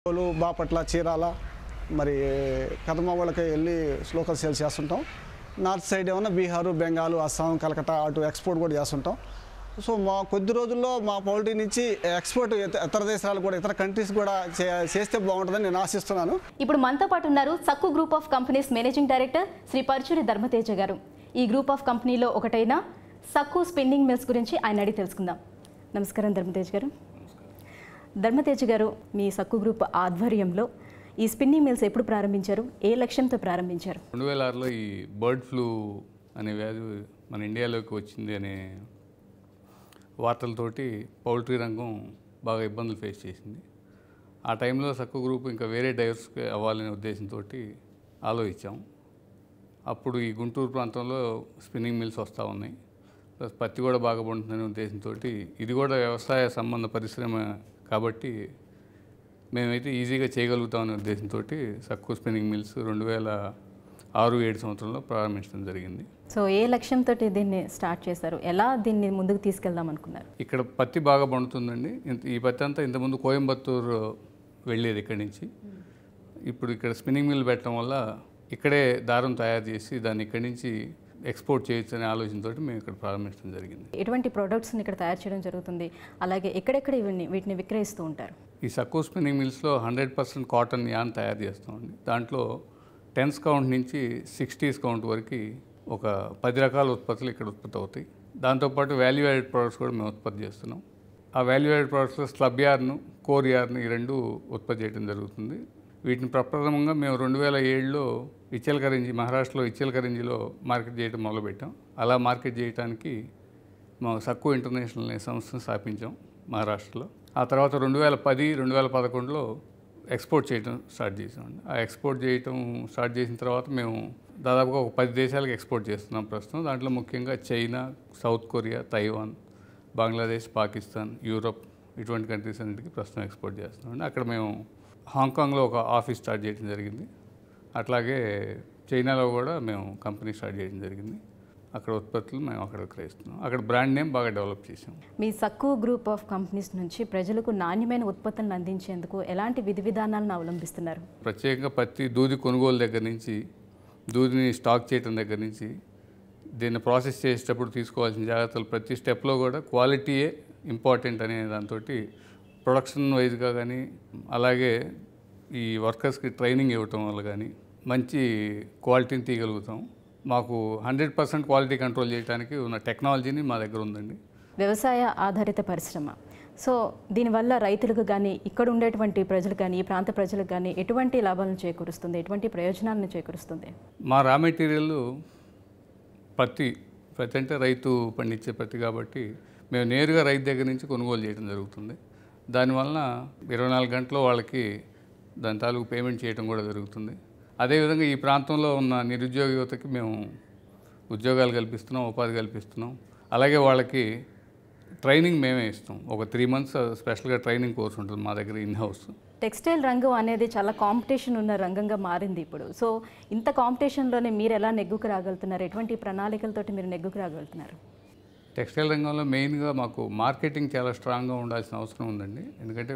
బాపట్ల చీరాల మరి కదమ వాళ్ళకి వెళ్ళి లోకల్ సేల్స్ చేస్తుంటాం. నార్త్ సైడ్ ఏమన్నా బీహారు, బెంగాల్, అస్సాం, కలకత్తా అటు ఎక్స్పోర్ట్ కూడా చేస్తుంటాం. సో మా కొద్ది రోజుల్లో మా పౌల్ట్రీ నుంచి ఎక్స్పోర్ట్ ఇతర దేశాలు కూడా ఇతర కంట్రీస్ కూడా చేస్తే బాగుంటుందని నేను ఆశిస్తున్నాను. ఇప్పుడు మనతో పాటు ఉన్నారు Sakku group of companies managing director Shri Paruchuri Dharmateja garu. ఈ గ్రూప్ ఆఫ్ కంపెనీలో ఒకటైన సక్కు స్పిన్నింగ్ మిల్స్ గురించి ఆయన అడిగి తెలుసుకుందాం. నమస్కారం ధర్మతేజ గారు. ధర్మతేజ గారు, మీ సక్కు గ్రూప్ ఆధ్వర్యంలో ఈ స్పిన్నింగ్ మిల్స్ ఎప్పుడు ప్రారంభించారు, ఏ లక్ష్యంతో ప్రారంభించారు? 2006లో ఈ బర్డ్ ఫ్లూ అనే వ్యాధి మన ఇండియాలోకి వచ్చింది అనే వార్తలతోటి పౌల్ట్రీ రంగం బాగా ఇబ్బందులు ఫేస్ చేసింది. ఆ టైంలో సక్కు గ్రూప్ ఇంకా వేరే డైవర్సిఫై అవ్వాలనే ఉద్దేశంతో ఆలోచించాం. అప్పుడు ఈ గుంటూరు ప్రాంతంలో స్పిన్నింగ్ మిల్స్ వస్తూ ఉన్నాయి, ప్లస్ పత్తి కూడా బాగా పండుతుందనే ఉద్దేశంతో ఇది కూడా వ్యవసాయ సంబంధ పరిశ్రమ కాబట్టి మేమైతే ఈజీగా చేయగలుగుతామనే ఉద్దేశంతో సక్కు స్పిన్నింగ్ మిల్స్ 2006-07 సంవత్సరంలో ప్రారంభించడం జరిగింది. సో ఏ లక్ష్యంతో దీన్ని స్టార్ట్ చేశారు, ఎలా దీన్ని ముందుకు తీసుకెళ్దాం అనుకున్నారు? ఇక్కడ పత్తి బాగా పండుతుందండి. ఈ పత్తి అంతా ఇంతకుముందు కోయంబత్తూరు వెళ్ళేది ఇక్కడి నుంచి. ఇప్పుడు ఇక్కడ స్పిన్నింగ్ మిల్ పెట్టడం వల్ల ఇక్కడే దారం తయారు చేసి దాన్ని ఇక్కడి నుంచి ఎక్స్పోర్ట్ చేయొచ్చు అనే ఆలోచనతో మేము ఇక్కడ ప్రారంభించడం జరిగింది. ఎటువంటి ప్రోడక్ట్స్ని ఇక్కడ తయారు చేయడం జరుగుతుంది, అలాగే ఎక్కడెక్కడ వీటిని విక్రయిస్తూ ఉంటారు? ఈ సక్కు స్పిన్నింగ్ మిల్స్లో 100% కాటన్ యాన్ తయారు చేస్తామండి. దాంట్లో 10s కౌంట్ నుంచి 60s కౌంట్ వరకు ఒక 10 రకాల ఉత్పత్తులు ఇక్కడ ఉత్పత్తి అవుతాయి. దాంతోపాటు వాల్యూ యాడెడ్ ప్రోడక్ట్స్ కూడా మేము ఉత్పత్తి చేస్తున్నాం. ఆ వాల్యూ యాడెడ్ ప్రోడక్ట్స్లో స్లబ్ యార్న్, కోర్ యార్న్ ఈ రెండు ఉత్పత్తి చేయడం జరుగుతుంది. వీటిని ప్రప్రథమంగా మేము 2007లో ఇచ్చల్కరంజి, మహారాష్ట్రలో ఇచ్చల్కరంజిలో మార్కెట్ చేయడం మొదలుపెట్టాం. అలా మార్కెట్ చేయడానికి మా సక్కు ఇంటర్నేషనల్ అనే సంస్థను స్థాపించాం మహారాష్ట్రలో. ఆ తర్వాత 2010-2011లో ఎక్స్పోర్ట్ చేయడం స్టార్ట్ చేసామండి. ఆ ఎక్స్పోర్ట్ చేయటం స్టార్ట్ చేసిన తర్వాత మేము దాదాపుగా ఒక 10 దేశాలకు ఎక్స్పోర్ట్ చేస్తున్నాం ప్రస్తుతం. దాంట్లో ముఖ్యంగా China, south Korea, Taiwan, Bangladesh, Pakistan, Europe ఇటువంటి కంట్రీస్ అన్నిటికీ ప్రస్తుతం ఎక్స్పోర్ట్ చేస్తున్నామండి. అక్కడ మేము హాంకాంగ్లో ఒక ఆఫీస్ స్టార్ట్ చేయడం జరిగింది. అట్లాగే చైనాలో కూడా మేము కంపెనీ స్టార్ట్ చేయడం జరిగింది. అక్కడ ఉత్పత్తులు మేము అక్కడ విక్రయిస్తున్నాం. అక్కడ బ్రాండ్ నేమ్ బాగా డెవలప్ చేసాం. మీ సక్కు గ్రూప్ ఆఫ్ కంపెనీస్ నుంచి ప్రజలకు నాణ్యమైన ఉత్పత్తులను అందించేందుకు ఎలాంటి విధి విధానాలను అవలంబిస్తున్నారు? ప్రత్యేకంగా పత్తి దూది కొనుగోలు దగ్గర నుంచి, దూదిని స్టాక్ చేయడం దగ్గర నుంచి, దీన్ని ప్రాసెస్ చేసేటప్పుడు తీసుకోవాల్సిన జాగ్రత్తలు ప్రతి స్టెప్లో కూడా క్వాలిటీయే ఇంపార్టెంట్ అనే దాంతో ప్రొడక్షన్ వైజ్గా కానీ, అలాగే ఈ వర్కర్స్కి ట్రైనింగ్ ఇవ్వటం వల్ల కానీ మంచి క్వాలిటీని తీయగలుగుతాం. మాకు 100% క్వాలిటీ కంట్రోల్ చేయడానికి ఉన్న టెక్నాలజీని మా దగ్గర ఉందండి. వ్యవసాయ ఆధారిత పరిశ్రమ. సో దీనివల్ల రైతులకు కానీ, ఇక్కడ ఉండేటువంటి ప్రజలకు కానీ, ఈ ప్రాంత ప్రజలకు కానీ ఎటువంటి లాభాలను చేకూరుస్తుంది, ఎటువంటి ప్రయోజనాలను చేకూరుస్తుంది? మా రా మెటీరియల్ పత్తి అంటే రైతు పండించే పత్తి కాబట్టి మేము నేరుగా రైతు దగ్గర నుంచి కొనుగోలు చేయడం జరుగుతుంది. దానివల్ల 24 గంటల్లో వాళ్ళకి దాని తాలూకు పేమెంట్ చేయడం కూడా జరుగుతుంది. అదేవిధంగా ఈ ప్రాంతంలో ఉన్న నిరుద్యోగ యువతకి మేము ఉద్యోగాలు కల్పిస్తున్నాం, ఉపాధి కల్పిస్తున్నాం. అలాగే వాళ్ళకి ట్రైనింగ్ మేమే ఇస్తాం. ఒక 3 months స్పెషల్గా ట్రైనింగ్ కోర్స్ ఉంటుంది మా దగ్గర ఇన్ హౌస్. టెక్స్టైల్ రంగం అనేది చాలా కాంపిటీషన్ ఉన్న రంగంగా మారింది ఇప్పుడు. సో ఇంత కాంపిటీషన్లోనే మీరు ఎలా నెగ్గుకు రాగలుగుతున్నారు, ఎటువంటి ప్రణాళికలతోటి మీరు నెగ్గుకు రాగలుగుతున్నారు? టెక్స్టైల్ రంగంలో మెయిన్గా మాకు మార్కెటింగ్ చాలా స్ట్రాంగ్గా ఉండాల్సిన అవసరం ఉందండి. ఎందుకంటే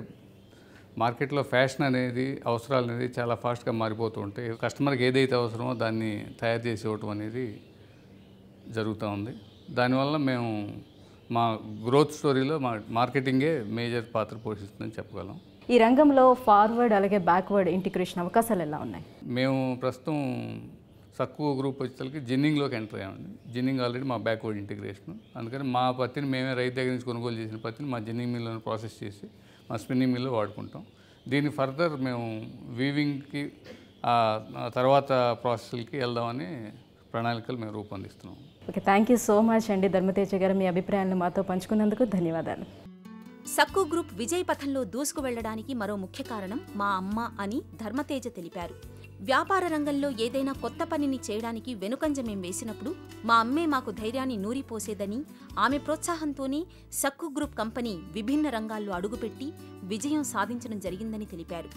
మార్కెట్లో ఫ్యాషన్ అనేది, అవసరాలు అనేది చాలా ఫాస్ట్గా మారిపోతూ ఉంటాయి. కస్టమర్కి ఏదైతే అవసరమో దాన్ని తయారు చేసి ఇవ్వటం అనేది జరుగుతూ ఉంది. దానివల్ల మేము మా గ్రోత్ స్టోరీలో మా మార్కెటింగే మేజర్ పాత్ర పోషిస్తుందని చెప్పగలం. ఈ రంగంలో ఫార్వర్డ్ అలాగే బ్యాక్వర్డ్ ఇంటిగ్రేషన్ అవకాశాలు ఎలా ఉన్నాయి? మేము ప్రస్తుతం సక్కు గ్రూప్ వచ్చేసరికి జిన్నింగ్లోకి ఎంటర్ అయ్యామండి. జిన్నింగ్ ఆల్రెడీ మా బ్యాక్వర్డ్ ఇంటిగ్రేషన్. అందుకని మా పత్తిని మేమే రైతు దగ్గర నుంచి కొనుగోలు చేసిన పత్తిని మా జిన్నింగ్ మిల్లో ప్రాసెస్ చేసి మా స్పిన్నింగ్ మిల్లో వాడుకుంటాం. దీన్ని ఫర్దర్ మేము వీవింగ్కి తర్వాత ప్రాసెస్లకి వెళ్దామని ప్రణాళికలు మేము రూపొందిస్తున్నాం. Okay, thank you so much అండి ధర్మతేజ గారు. మీ అభిప్రాయాలను మాతో పంచుకున్నందుకు ధన్యవాదాలు. సక్కు గ్రూప్ విజయ పథంలో దూసుకు వెళ్లడానికి మరో ముఖ్య కారణం మా అమ్మ అని ధర్మతేజ తెలిపారు. వ్యాపార రంగంలో ఏదైనా కొత్త పనిని చేయడానికి వెనుకంజమేం వేసినప్పుడు మా అమ్మే మాకు ధైర్యాన్ని నూరిపోసేదని, ఆమె ప్రోత్సాహంతోనే సక్కు గ్రూప్ కంపెనీ విభిన్న రంగాల్లో అడుగుపెట్టి విజయం సాధించడం జరిగిందని తెలిపారు.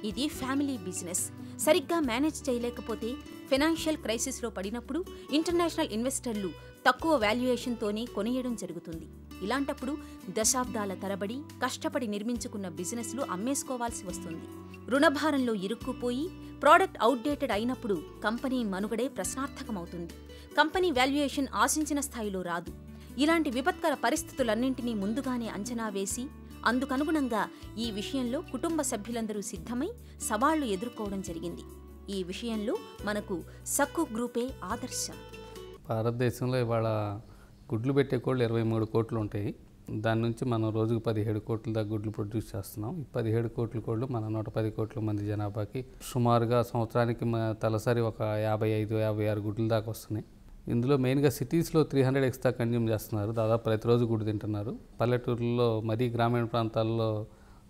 ఇది ఫ్యామిలీ బిజినెస్. సరిగ్గా మేనేజ్ చేయలేకపోతే ఫైనాన్షియల్ క్రైసిస్లో పడినప్పుడు ఇంటర్నేషనల్ ఇన్వెస్టర్లు తక్కువ వాల్యుయేషన్తోనే కొనేయడం జరుగుతుంది. ఇలాంటప్పుడు దశాబ్దాల తరబడి కష్టపడి నిర్మించుకున్న బిజినెస్లు అమ్మేసుకోవాల్సి వస్తుంది. రుణభారంలో ఇరుక్కుపోయి ప్రోడక్ట్ అవుట్డేటెడ్ అయినప్పుడు కంపెనీ మనుగడే ప్రశ్నార్థకమవుతుంది. కంపెనీ వాల్యుయేషన్ ఆశించిన స్థాయిలో రాదు. ఇలాంటి విపత్కర పరిస్థితులన్నింటినీ ముందుగానే అంచనా వేసి అందుకనుగుణంగా ఈ విషయంలో కుటుంబ సభ్యులందరూ సిద్ధమై సవాళ్లు ఎదుర్కోవడం జరిగింది. ఈ విషయంలో మనకు సక్కు గ్రూపే ఆదర్శం. భారతదేశంలో ఇవాళ గుడ్లు పెట్టే కోళ్ళు 23 కోట్లు ఉంటాయి. దాని నుంచి మనం రోజుకు 17 కోట్ల దాకా గుడ్లు ప్రొడ్యూస్ చేస్తున్నాం. ఈ 17 కోట్ల కోళ్ళు మన 110 కోట్ల మంది జనాభాకి సుమారుగా సంవత్సరానికి తలసరి ఒక 55-56 గుడ్ల దాకా వస్తున్నాయి. ఇందులో మెయిన్గా సిటీస్లో 300 ఎక్స్ట్రా కన్జ్యూమ్ చేస్తున్నారు. దాదాపు ప్రతిరోజు గుడ్డు తింటున్నారు. పల్లెటూరులో మరీ గ్రామీణ ప్రాంతాల్లో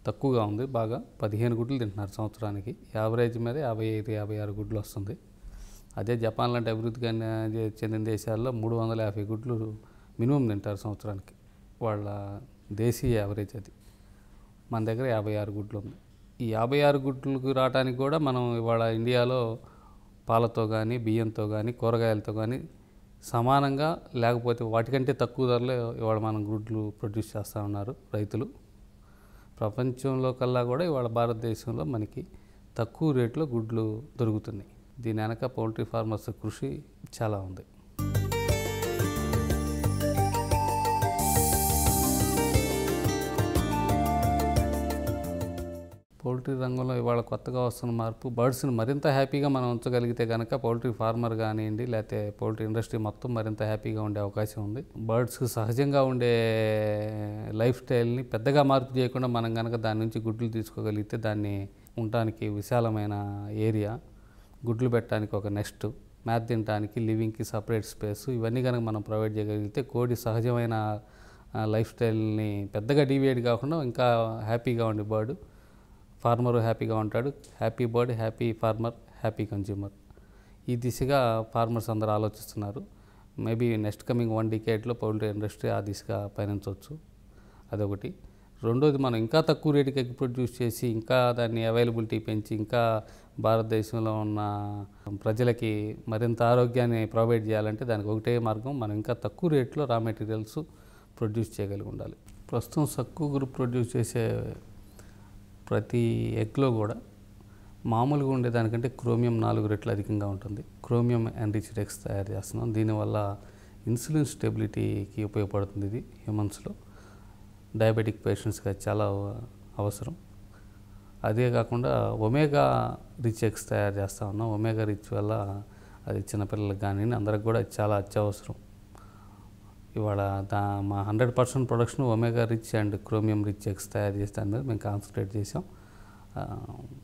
తక్కువగా ఉంది. బాగా 15 గుడ్లు తింటున్నారు సంవత్సరానికి. యావరేజ్ మీద 55-56 గుడ్లు వస్తుంది. అదే జపాన్ లాంటి అభివృద్ధి చెందిన దేశాల్లో 350 గుడ్లు మినిమం తింటారు సంవత్సరానికి. వాళ్ళ దేశీయ యావరేజ్ అది. మన దగ్గర 56 గుడ్లు ఉంది. ఈ 56 గుడ్లకు రావడానికి కూడా మనం ఇవాళ ఇండియాలో పాలతో కానీ బియ్యంతో కానీ కూరగాయలతో కానీ సమానంగా లేకపోతే వాటికంటే తక్కువ ధరలో ఇవాళ మనం గుడ్లు ప్రొడ్యూస్ చేస్తూ ఉన్నారు రైతులు. ప్రపంచంలో కల్లా కూడా ఇవాళ భారతదేశంలో మనకి తక్కువ రేట్లో గుడ్లు దొరుకుతున్నాయి. దీని వెనక పౌల్ట్రీ ఫార్మర్స్ కృషి చాలా ఉంది. పౌల్ట్రీ రంగంలో ఇవాళ కొత్తగా వస్తున్న మార్పు బర్డ్స్ని మరింత హ్యాపీగా మనం ఉంచగలిగితే కనుక పౌల్ట్రీ ఫార్మర్ కానివ్వండి లేకపోతే పౌల్ట్రీ ఇండస్ట్రీ మొత్తం మరింత హ్యాపీగా ఉండే అవకాశం ఉంది. బర్డ్స్కి సహజంగా ఉండే లైఫ్ స్టైల్ని పెద్దగా మార్పు చేయకుండా మనం కనుక దాని నుంచి గుడ్లు తీసుకోగలిగితే దాన్ని ఉండటానికి విశాలమైన ఏరియా, గుడ్లు పెట్టడానికి ఒక నెస్ట్, మేత తినడానికి లివింగ్కి సపరేట్ స్పేస్, ఇవన్నీ కనుక మనం ప్రొవైడ్ చేయగలిగితే కోడి సహజమైన లైఫ్ స్టైల్ని పెద్దగా డీవియేట్ కాకుండా ఇంకా హ్యాపీగా ఉండే బర్డ్, ఫార్మరు హ్యాపీగా ఉంటాడు. Happy bird, happy farmer, happy consumer. ఈ దిశగా ఫార్మర్స్ అందరూ ఆలోచిస్తున్నారు. మేబీ నెక్స్ట్ కమింగ్ 1 డికేడ్లో పౌల్ట్రీ ఇండస్ట్రీ ఆ దిశగా పయనించవచ్చు. అదొకటి. రెండోది, మనం ఇంకా తక్కువ రేటుకి ఎగ్ ప్రొడ్యూస్ చేసి ఇంకా దాన్ని అవైలబిలిటీ పెంచి ఇంకా భారతదేశంలో ఉన్న ప్రజలకి మరింత ఆరోగ్యాన్ని ప్రొవైడ్ చేయాలంటే దానికి ఒకటే మార్గం, మనం ఇంకా తక్కువ రేట్లో రా మెటీరియల్స్ ప్రొడ్యూస్ చేయగలిగి ఉండాలి. ప్రస్తుతం సక్కు గ్రూప్ ప్రొడ్యూస్ చేసే ప్రతి ఎగ్లో కూడా మామూలుగా ఉండేదానికంటే క్రోమియం 4 రెట్లు అధికంగా ఉంటుంది. క్రోమియం ఎన్రిచ్డ్ ఎగ్స్ తయారు చేస్తున్నాం. దీనివల్ల ఇన్సులిన్ స్టెబిలిటీకి ఉపయోగపడుతుంది. ఇది హ్యూమన్స్లో డయాబెటిక్ పేషెంట్స్కి చాలా అవసరం. అదే కాకుండా ఒమేగా రిచ్ ఎగ్స్ తయారు చేస్తూ ఉన్నాం. ఒమేగా రిచ్ వల్ల అది చిన్నపిల్లలకు కానీ అందరికి కూడా చాలా అత్యవసరం. ఇవాళ మా 100% production omega rich and chromium rich eggs తయారు చేసే దాని మీద మేము కాన్సన్ట్రేట్ చేసాం.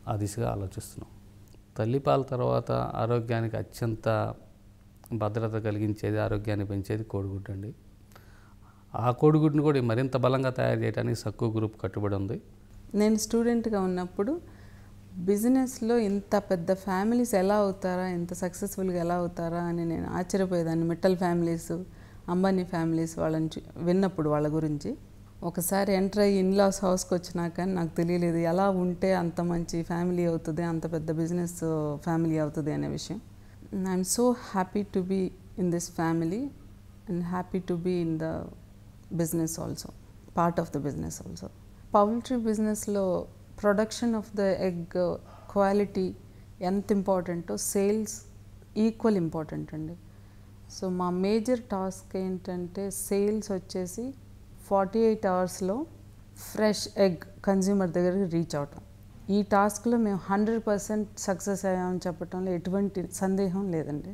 ఆ దిశగా ఆలోచిస్తున్నాం. తల్లిపాల తర్వాత ఆరోగ్యానికి అత్యంత భద్రత కలిగించేది, ఆరోగ్యాన్ని పెంచేది కోడిగుడ్డు అండి. ఆ కోడిగుడ్డుని కూడా మరింత బలంగా తయారు చేయడానికి సక్కు గ్రూప్ కట్టుబడి ఉంది. నేను స్టూడెంట్గా ఉన్నప్పుడు బిజినెస్లో ఇంత పెద్ద ఫ్యామిలీస్ ఎలా అవుతారా, ఇంత సక్సెస్ఫుల్గా ఎలా అవుతారా అని నేను ఆశ్చర్యపోయేదాన్ని. మిట్టల్ ఫ్యామిలీస్, అంబానీ ఫ్యామిలీస్ వాళ్ళని విన్నప్పుడు వాళ్ళ గురించి. ఒకసారి ఎంటర్ అయ్యి ఇన్లాస్ హౌస్కి వచ్చినాక నాకు తెలియలేదు ఎలా ఉంటే అంత మంచి ఫ్యామిలీ అవుతుంది, అంత పెద్ద బిజినెస్ ఫ్యామిలీ అవుతుంది అనే విషయం. I'm so happy to be in this family and happy to be in the business also, part of the business also. Poultry బిజినెస్లో production of the egg quality ఎంత ఇంపార్టెంటో సేల్స్ ఈక్వల్ ఇంపార్టెంట్ అండి. So మా major task ఏంటంటే sales వచ్చేసి 48 అవర్స్లో fresh egg consumer దగ్గరికి reach అవటం. ఈ టాస్క్లో మేము 100% సక్సెస్ అయ్యామని చెప్పడంలో ఎటువంటి సందేహం లేదండి.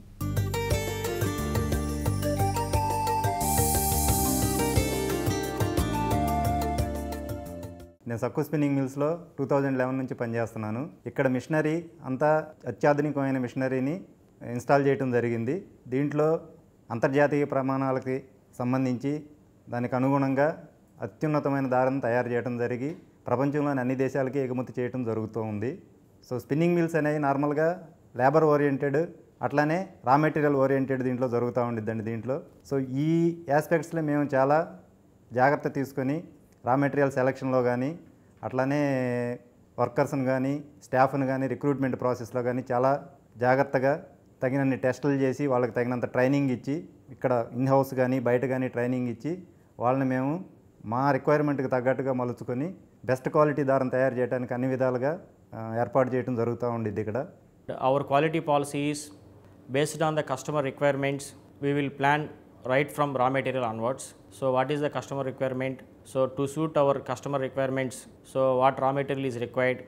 నేను సక్కు స్పిన్నింగ్ మిల్స్లో 2011 నుంచి పనిచేస్తున్నాను. ఇక్కడ మిషనరీ అంతా అత్యాధునికమైన మిషనరీని ఇన్స్టాల్ చేయడం జరిగింది. దీంట్లో అంతర్జాతీయ ప్రమాణాలకి సంబంధించి దానికి అనుగుణంగా అత్యున్నతమైన దారాన్ని తయారు చేయడం జరిగి ప్రపంచంలోని అన్ని దేశాలకి ఎగుమతి చేయడం జరుగుతూ ఉంది. సో స్పిన్నింగ్ మిల్స్ అనేవి నార్మల్గా లేబర్ ఓరియంటెడ్, అట్లానే రా మెటీరియల్ ఓరియంటెడ్ దీంట్లో జరుగుతూ ఉండిద్దండి. దీంట్లో సో ఈ ఆస్పెక్ట్స్లో మేము చాలా జాగ్రత్త తీసుకొని రా మెటీరియల్ సెలక్షన్లో కానీ అట్లానే వర్కర్స్ని కానీ స్టాఫ్ని కానీ రిక్రూట్మెంట్ ప్రాసెస్లో కానీ చాలా జాగ్రత్తగా తగినన్ని టెస్టులు చేసి వాళ్ళకి తగినంత ట్రైనింగ్ ఇచ్చి ఇక్కడ ఇన్ హౌస్ కానీ బయట కానీ ట్రైనింగ్ ఇచ్చి వాళ్ళని మేము మా రిక్వైర్మెంట్కి తగ్గట్టుగా మలుచుకొని బెస్ట్ క్వాలిటీ దారం తయారు చేయడానికి అన్ని విధాలుగా ఏర్పాటు చేయడం జరుగుతూ ఉండిద్ది ఇక్కడ. Our quality policy is based on the customer requirements. We will plan right from raw material onwards. So what is the customer requirement? So to suit our customer requirements, so what raw material is required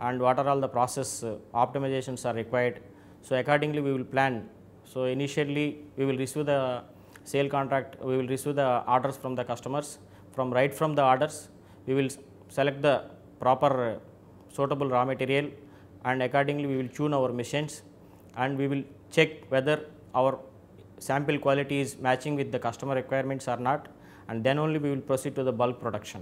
and what are all the process optimizations are required. So accordingly we will plan. So initially we will receive the sale contract, we will receive the orders from the customers. Right from the orders, we will select the proper suitable raw material, and accordingly we will tune our machines, and we will check whether our sample quality is matching with the customer requirements or not, and then only we will proceed to the bulk production.